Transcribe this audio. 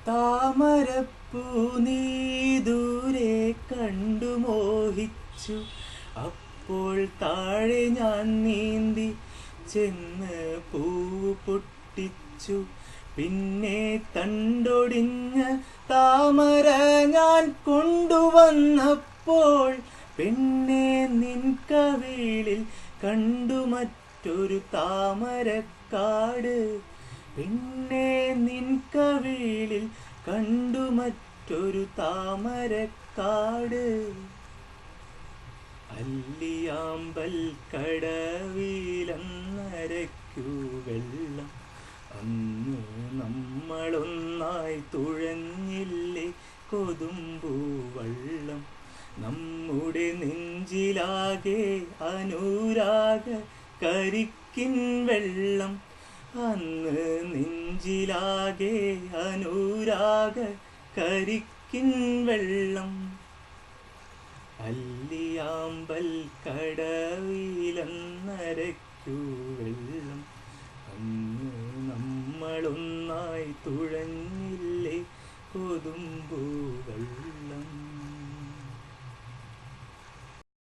താമരപ്പൂ നീ ദൂരെ കണ്ടു മോഹിച്ചു. അപ്പോൾ താഴെ ഞാൻ നീന്തി ചെന്ന് പൂവ് പൊട്ടിച്ചു. പിന്നെ തണ്ടൊടിഞ്ഞ താമര ഞാൻ കൊണ്ടുവന്നപ്പോൾ പെണ്ണെ നിൻ കവിളിൽ കണ്ടു മറ്റൊരു താമരക്കാട്. പെണ്ണെ നിൻ കവിളിൽ കണ്ടു മറ്റൊരു താമരക്കാട്. അല്ലിയാമ്പൽ കടവിലന്നരയ്ക്കു വെള്ളം. അന്ന് നമ്മളൊന്നായി തുഴഞ്ഞില്ലേ കൊതുമ്പൂവള്ളം. നമ്മുടെ നെഞ്ചിലാകെ അനുരാഗ കരിക്കിൻ വെള്ളം. അന്ന് നെഞ്ചിലാകെ അനുരാഗ കരിക്കിൻ വെള്ളം. അല്ലിയാമ്പൽ കടവിലന്നരയ്ക്കു വെള്ളം. അന്ന് നമ്മളൊന്നായി തുഴഞ്ഞില്ലേ കൊതുമ്പൂവള്ളം.